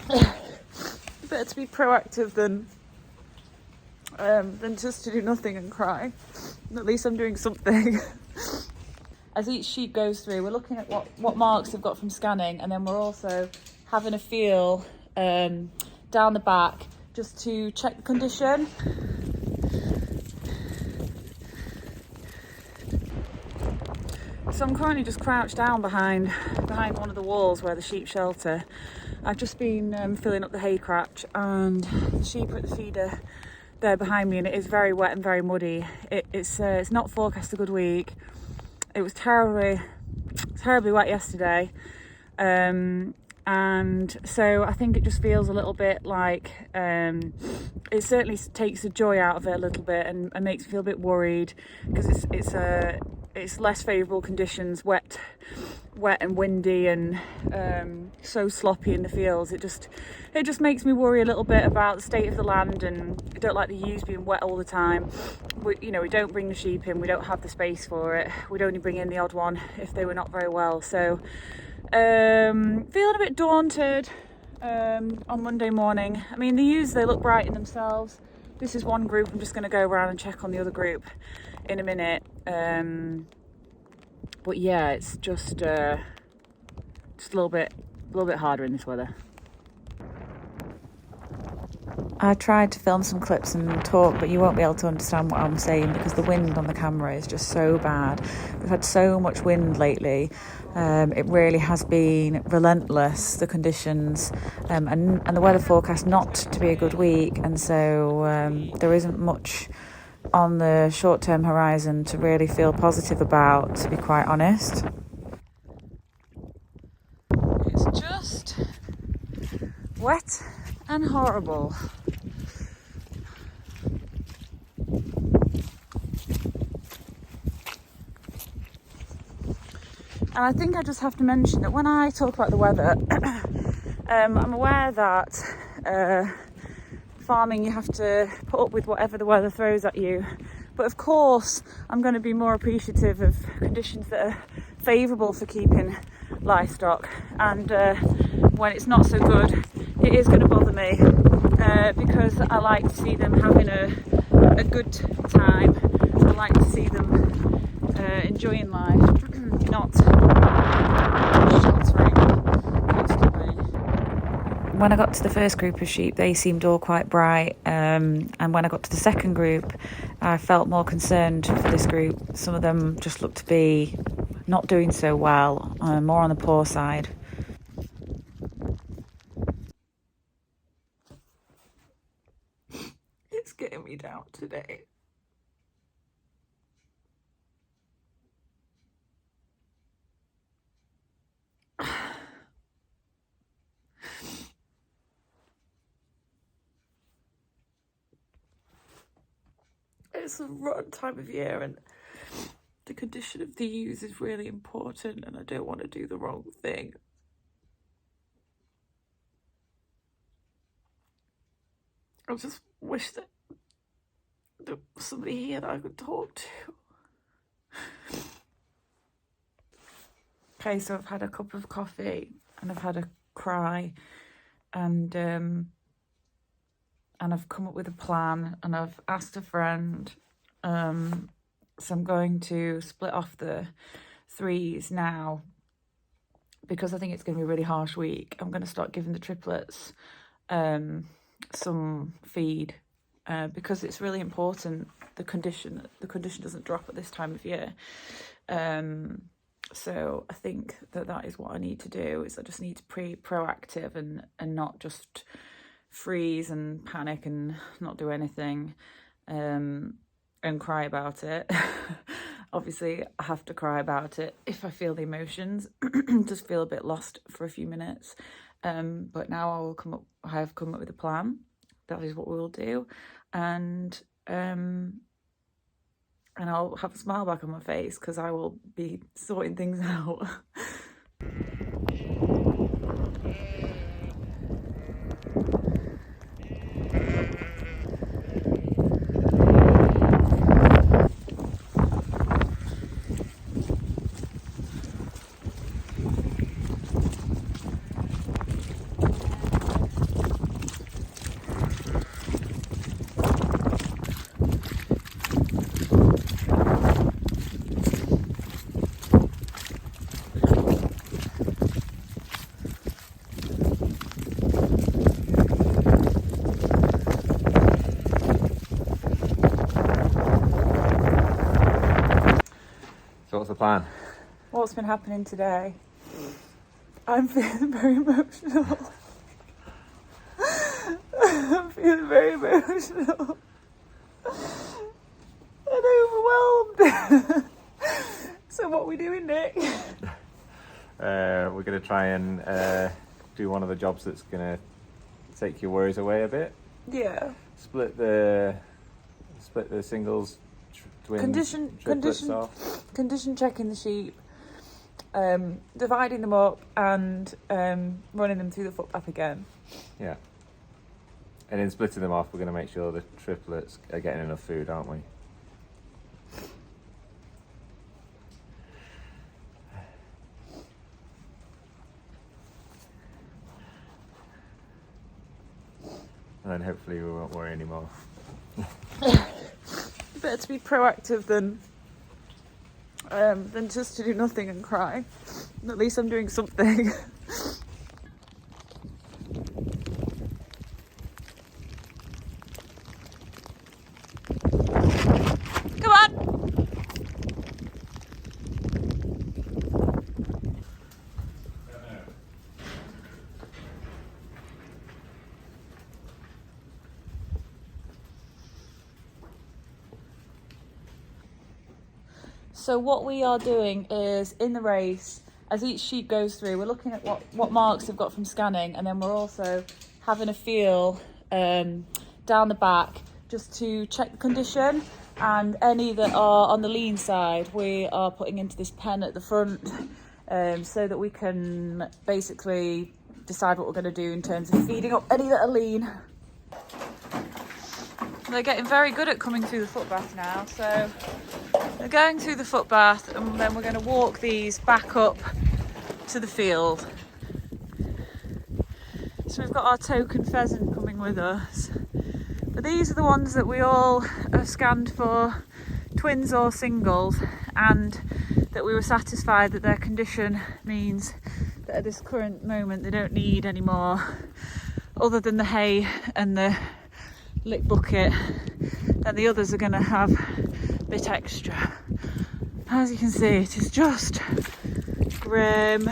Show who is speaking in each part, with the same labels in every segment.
Speaker 1: Better to be proactive than just to do nothing and cry. At least I'm doing something. As each sheep goes through, we're looking at what marks they've got from scanning, and then we're also having a feel down the back just to check the condition. So I'm currently just crouched down behind one of the walls where the sheep shelter. I've just been filling up the hay crotch, and the sheep are at the feeder there behind me, and it is very wet and very muddy. It's not forecast a good week. It was terribly wet yesterday, and so I think it just feels a little bit like it certainly takes the joy out of it a little bit, and makes me feel a bit worried because it's less favourable conditions, wet and windy, and so sloppy in the fields. It just makes me worry a little bit about the state of the land, and I don't like the ewes being wet all the time. We don't bring the sheep in, we don't have the space for it. We'd only bring in the odd one if they were not very well. So feeling a bit daunted on Monday morning. I mean, the ewes, they look bright in themselves. This is one group. I'm just going to go around and check on the other group in a minute. But yeah, it's just a little bit harder in this weather. I tried to film some clips and talk, but you won't be able to understand what I'm saying because the wind on the camera is just so bad. We've had so much wind lately. It really has been relentless, the conditions, and the weather forecast not to be a good week. And so there isn't much on the short-term horizon to really feel positive about, to be quite honest. It's just wet and horrible. And I think I just have to mention that when I talk about the weather, I'm aware that farming, you have to put up with whatever the weather throws at you. But of course, I'm going to be more appreciative of conditions that are favourable for keeping livestock. And when it's not so good, it is going to bother me because I like to see them having a good time. I like to see them enjoying life, not sheltering constantly. When I got to the first group of sheep, they seemed all quite bright, and when I got to the second group, I felt more concerned for this group. Some of them just looked to be not doing so well, more on the poor side. It's getting me down today. It's a rotten time of year, and the condition of the ewes is really important, and I don't want to do the wrong thing. I just wish that there was somebody here that I could talk to. Okay, so I've had a cup of coffee and I've had a cry, and I've come up with a plan, and I've asked a friend. So I'm going to split off the threes now because I think it's going to be a really harsh week. I'm going to start giving the triplets some feed because it's really important. The condition doesn't drop at this time of year. So I think that is what I need to do. Is I just need to be proactive and not just freeze and panic and not do anything and cry about it. Obviously I have to cry about it if I feel the emotions. Just feel a bit lost for a few minutes, but now I have come up with a plan. That is what we'll do, and I'll have a smile back on my face because I will be sorting things out.
Speaker 2: What's the plan?
Speaker 1: What's been happening today? I'm feeling very emotional. I'm feeling very emotional and overwhelmed. So what are we doing, Nick?
Speaker 2: We're going to try and do one of the jobs that's going to take your worries away a bit.
Speaker 1: Yeah.
Speaker 2: Split the singles, twins, triplets off.
Speaker 1: Condition checking the sheep, dividing them up and running them through the footpath again.
Speaker 2: Yeah. And in splitting them off, we're going to make sure the triplets are getting enough food, aren't we? And then hopefully we won't worry anymore.
Speaker 1: Better to be proactive than just to do nothing and cry. At least I'm doing something. Come on! So what we are doing is, in the race, as each sheep goes through, we're looking at what marks they've got from scanning, and then we're also having a feel down the back just to check the condition, and any that are on the lean side we are putting into this pen at the front so that we can basically decide what we're going to do in terms of feeding up any that are lean. They're getting very good at coming through the footbath now, so they're going through the footbath and then we're going to walk these back up to the field. So we've got our token pheasant coming with us. But these are the ones that we all have scanned for twins or singles, and that we were satisfied that their condition means that at this current moment they don't need any more other than the hay and the lick bucket. Then the others are going to have a bit extra. As you can see, it is just grim.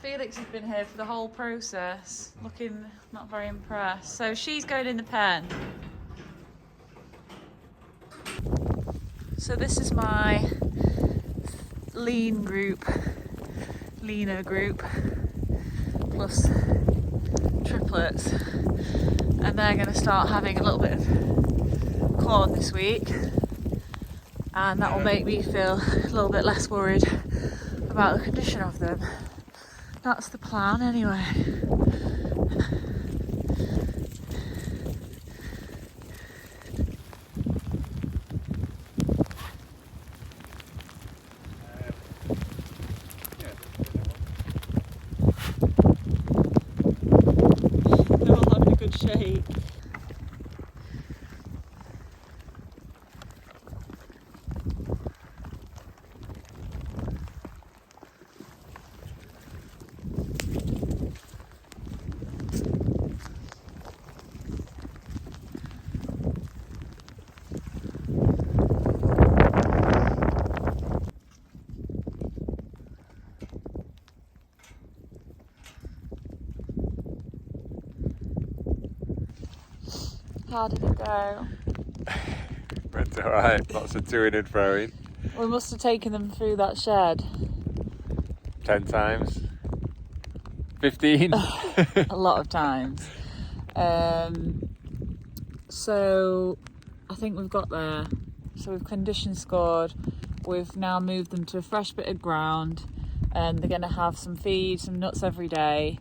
Speaker 1: Felix has been here for the whole process, looking not very impressed. So she's going in the pen. So this is my leaner group, plus triplets. And they're going to start having a little bit of corn this week. And that will make me feel a little bit less worried about the condition of them. That's the plan anyway. They're all having a good shake. How did it go?
Speaker 2: Went alright, lots of toing and throwing.
Speaker 1: We must have taken them through that shed
Speaker 2: 10 times. 15.
Speaker 1: a lot of times. So I think we've got there. So we've condition scored. We've now moved them to a fresh bit of ground, and they're going to have some feed, some nuts every day.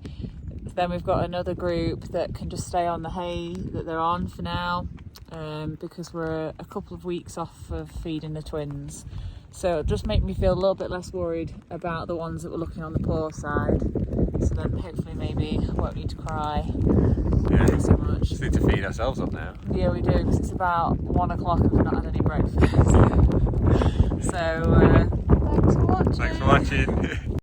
Speaker 1: Then we've got another group that can just stay on the hay that they're on for now, because we're a couple of weeks off of feeding the twins. So it just make me feel a little bit less worried about the ones that were looking on the poor side. So then hopefully maybe I won't need to cry so much.
Speaker 2: Just need to feed ourselves up now.
Speaker 1: Yeah, we do, because it's about 1 o'clock and we've not had any breakfast. So thanks for watching.
Speaker 2: Thanks for watching.